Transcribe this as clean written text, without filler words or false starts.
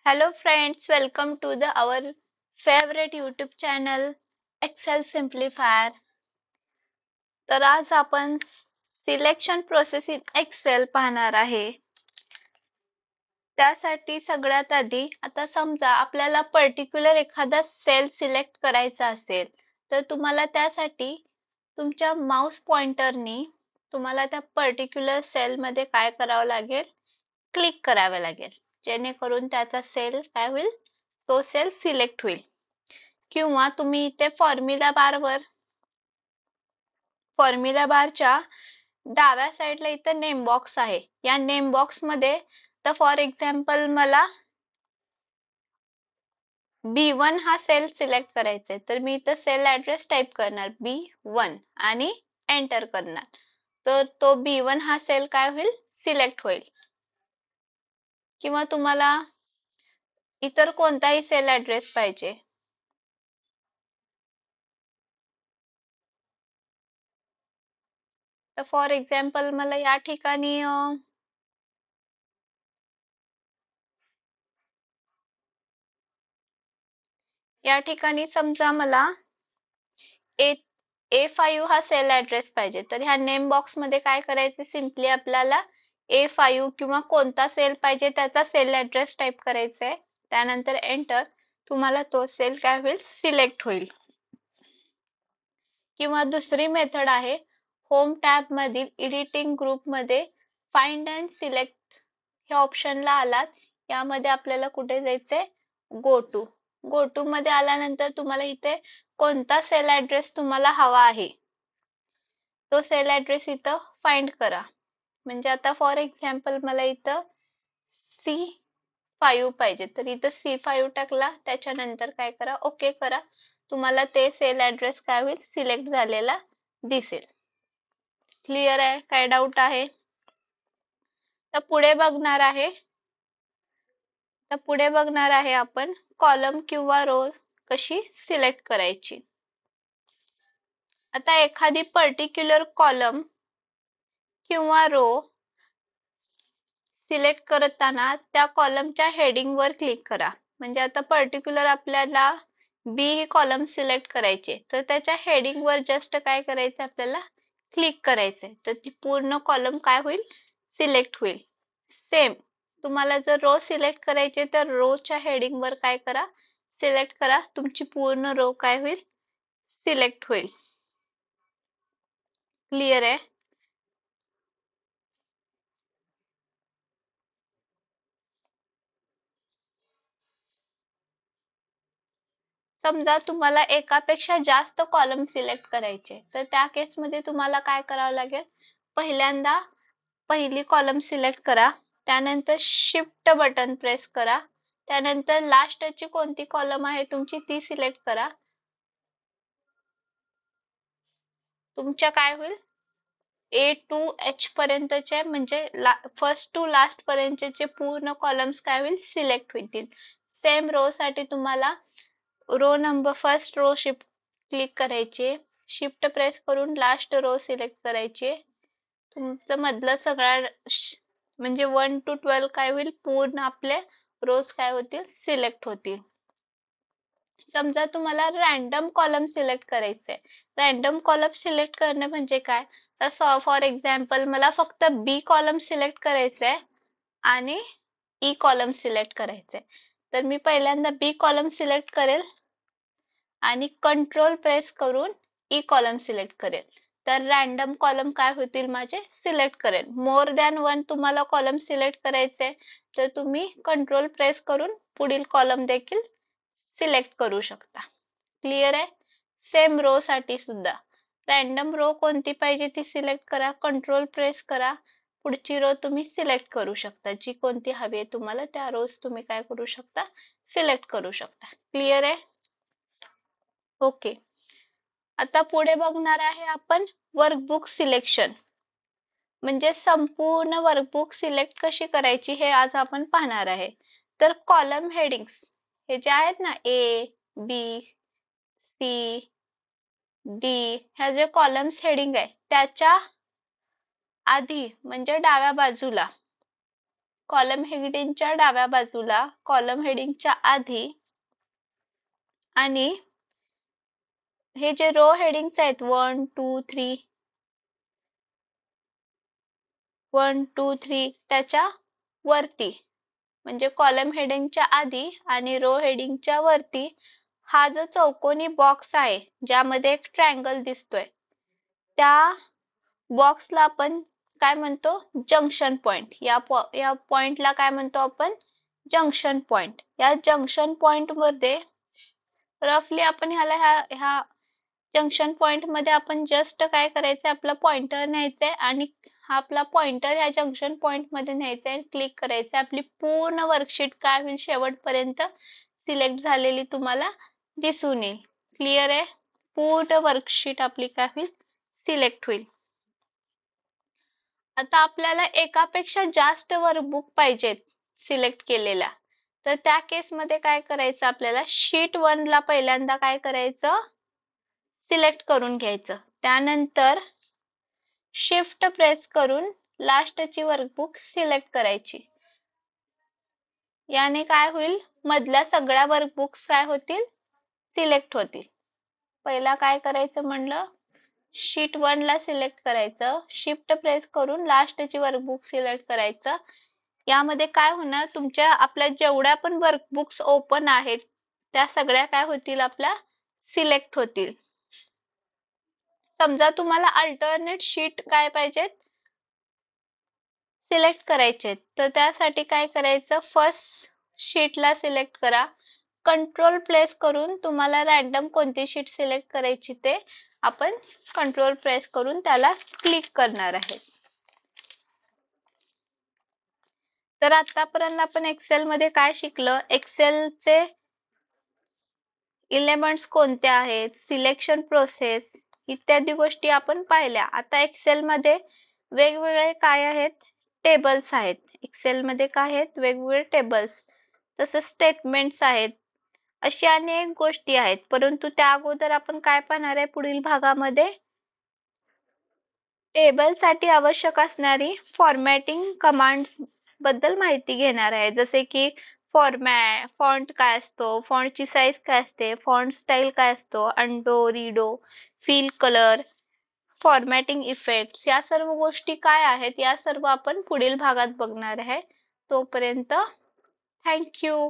Hello friends, welcome to our favorite YouTube channel Excel Simplifier. तर आज आपण selection process in Excel पाहणार आहे. त्यासाठी सगळ्यात आधी आता समजा आपल्याला पर्टिक्युलर एखादा सेल सिलेक्ट करायचा असेल तर तुम्हाला त्यासाठी तुमच्या माउस पॉइंटरनी तुम्हाला त्या पर्टिक्युलर सेल मध्ये काय करावं लागेल, क्लिक करावे लागेल, जेणेकरून त्याचा सेल काय होईल, तो सेल सिलेक्ट होईल. किंवा तुम्ही इथे फॉर्म्युला बारच्या डाव्या साईडला इथं नेम बॉक्स आहे. या नेम बॉक्स मध्ये तर फॉर एक्झाम्पल मला B1 हा सेल सिलेक्ट करायचा आहे, तर मी इथं सेल ऍड्रेस टाइप करणार B1 आणि एंटर करणार. तर तो B1 हा सेल काय होईल, सिलेक्ट होईल. किंवा तुम्हाला इतर कोणताही सेल ऍड्रेस पाहिजे, तर फॉर एक्झाम्पल मला या ठिकाणी समजा मला A5 हा सेल ऍड्रेस पाहिजे, तर ह्या नेम बॉक्स मध्ये काय करायचे, सिंपली आपल्याला A5 किंवा कोणता सेल पाहिजे त्याचा सेल ऍड्रेस टाइप करायचा आहे. त्यानंतर एंटर, तुम्हाला तो सेल काय होईल, सिलेक्ट होईल. किंवा दुसरी मेथड आहे, होम टॅब मधील एडिटिंग ग्रुप मध्ये फाइंड अँड सिलेक्ट ह्या ऑप्शनला आलात. यामध्ये आपल्याला कुठे जायचंय, गो टू मध्ये आल्यानंतर तुम्हाला इथे कोणता सेल ऍड्रेस तुम्हाला हवा आहे तो सेल ऍड्रेस इथं फाइंड करा. म्हणजे आता फॉर एक्झाम्पल मला इथं C5 पाहिजे, तर इथं C5 टाकला, त्याच्यानंतर काय करा, ओके करा. तुम्हाला ते सेल ऍड्रेस काय होईल, सिलेक्ट झालेला दिसेल. क्लिअर आहे, काय डाऊट आहे? तर पुढे बघणार आहे आपण कॉलम किंवा रो कशी सिलेक्ट करायची. आता एखादी पर्टिक्युलर कॉलम किंवा रो सिलेक्ट करताना त्या कॉलमच्या हेडिंग वर क्लिक करा. म्हणजे आता पर्टिक्युलर आपल्याला बी ही कॉलम सिलेक्ट करायची, तर त्याच्या हेडिंग वर जस्ट काय करायचं, आपल्याला क्लिक करायचंय, तर ती पूर्ण कॉलम काय होईल, सिलेक्ट होईल. सेम तुम्हाला जर रो सिलेक्ट करायचे तर रोच्या हेडिंग वर काय करा, सिलेक्ट करा, तुमची पूर्ण रो काय होईल, सिलेक्ट होईल. क्लिअर आहे? समजा तुम्हाला एकापेक्षा जास्त कॉलम सिलेक्ट करायचे, तर त्या केस मध्ये तुम्हाला काय करावं लागेल, पहिल्यांदा पहिली कॉलम सिलेक्ट करा, त्यानंतर शिफ्ट बटन प्रेस करा, त्यानंतर लास्टची कोणती कॉलम आहे तुमची ती सिलेक्ट करा. तुमच्या काय होईल, A to H पर्यंतचे म्हणजे फर्स्ट टू लास्ट पर्यंतचे पूर्ण कॉलम्स काय होईल, सिलेक्ट होतील. सेम रो साठी तुम्हाला row number first row shift click करायचे, शिफ्ट प्रेस करून लास्ट रो सिलेक्ट करायचे. तुमचं मधलं सगळा म्हणजे 1 to 12 काय होईल, पूर्ण आपले रोज काय होतील, सिलेक्ट होतील. समजा तुम्हाला रॅन्डम कॉलम सिलेक्ट करायचे, रॅन्डम कॉलम सिलेक्ट करणे म्हणजे काय, तर फॉर एक्झाम्पल मला फक्त बी कॉलम सिलेक्ट करायचंय आणि ई कॉलम सिलेक्ट करायचंय, तर मी पहिल्यांदा बी कॉलम सिलेक्ट करेल आणि कंट्रोल प्रेस करून ई कॉलम सिलेक्ट करेल, तर रॅन्डम कॉलम काय होतील माझे, सिलेक्ट करेल. मोर दॅन वन तुम्हाला कॉलम सिलेक्ट करायचे, तर तुम्ही कंट्रोल प्रेस करून पुढील कॉलम देखील सिलेक्ट करू शकता. क्लिअर आहे? सेम रो साठी सुद्धा रॅन्डम रो कोणती पाहिजे ती सिलेक्ट करा, कंट्रोल प्रेस करा, पुढची रो तुम्ही सिलेक्ट करू शकता, जी कोणती हवी आहे तुम्हाला त्या रोज तुम्ही काय करू शकता, सिलेक्ट करू शकता. क्लिअर आहे? ओके. आता पुढे बघणार आहे आपण वर्कबुक सिलेक्शन, म्हणजे संपूर्ण वर्कबुक सिलेक्ट कशी करायची हे आज आपण पाहणार आहे. तर कॉलम हेडिंग्स हे जे आहेत ना, A, B, C, D ह्या जे कॉलम्स हेडिंग आहे त्याच्या आधी म्हणजे डाव्या बाजूला कॉलम हेडिंगच्या डाव्या बाजूला कॉलम हेडिंगच्या आधी आणि हे जे रो हेडिंग्स आहेत 1 2 3 त्याच्या वरती म्हणजे कॉलम हेडिंगच्या आधी आणि रो हेडिंगच्या वरती हा जो चौकोनी बॉक्स आहे ज्यामध्ये एक ट्रायंगल दिसतोय त्या बॉक्सला आपण काय म्हणतो जंक्शन पॉइंट. या पॉइंटला काय म्हणतो आपण जंक्शन पॉइंट. या जंक्शन पॉइंट मध्ये रफली आपण ह्या जंक्शन पॉइंट मध्ये आपण जस्ट काय करायचंय आपला पॉइंटर न्यायचंय आणि हा आपला पॉइंटर ह्या जंक्शन पॉइंट मध्ये न्यायचंय आणि क्लिक करायचंय. आपली पूर्ण वर्कशीट काय होईल शेवटपर्यंत सिलेक्ट झालेली तुम्हाला दिसून येईल. क्लिअर आहे. पूर्ण वर्कशीट आपली काय होईल सिलेक्ट होईल. आता आपल्याला एकापेक्षा जास्त वर्कबुक पाहिजेत सिलेक्ट केलेल्या तर त्या केस मध्ये काय करायचं आपल्याला शीट 1 ला पहिल्यांदा काय करायचं सिलेक्ट करून घ्यायचं. त्यानंतर शिफ्ट प्रेस करून लास्टची वर्कबुक सिलेक्ट करायची. याने काय होईल मधल्या सगळ्या वर्कबुक्स काय होतील सिलेक्ट होतील. पहिला काय करायचं म्हणलं शीट 1 ला सिलेक्ट करायचं. शिफ्ट प्रेस करून लास्टची वर्कबुक सिलेक्ट करायचं. यामध्ये काय होणार तुमच्या आपल्या जेवढ्या पण वर्कबुक्स ओपन आहेत त्या सगळ्या काय होतील आपल्या सिलेक्ट होतील. समजा तुम्हाला अल्टरनेट शीट काय पाहिजेत सिलेक्ट करायचे तर त्यासाठी काय करायचं फर्स्ट शीटला सिलेक्ट करा. कंट्रोल प्रेस करून तुम्हाला रॅन्डम कोणती शीट सिलेक्ट करायची ते आपण कंट्रोल प्रेस करून त्याला क्लिक करणार आहे. तर आतापर्यंत आपण एक्सेल मध्ये काय शिकलं एक्सेलचे एलिमेंट्स कोणते आहेत सिलेक्शन प्रोसेस इत्यादी गोष्टी आपण पाहिल्या. आता एक्सेल मध्ये वेगवेगळे काय आहेत टेबल्स आहेत. एक्सेल मध्ये काय आहेत वेगवेगळे टेबल्स तसेच स्टेटमेंट्स आहेत. अशी अनेक गोष्टी आहेत परंतु त्या अगोदर आपण काय पाहणार आहे पुढील भागामध्ये टेबल साठी आवश्यक असणारी फॉर्मॅटिंग कमांड्स बद्दल माहिती घेणार आहे. जसे की फॉर्मॅट फॉन्ट काय असतो फॉन्टची साईज काय असते फॉन्ट स्टाईल काय असतो undo redo fill colour formatting effects या सर्व गोष्टी काय आहेत या सर्व आपण पुढील भागात बघणार आहे. तोपर्यंत थँक्यू.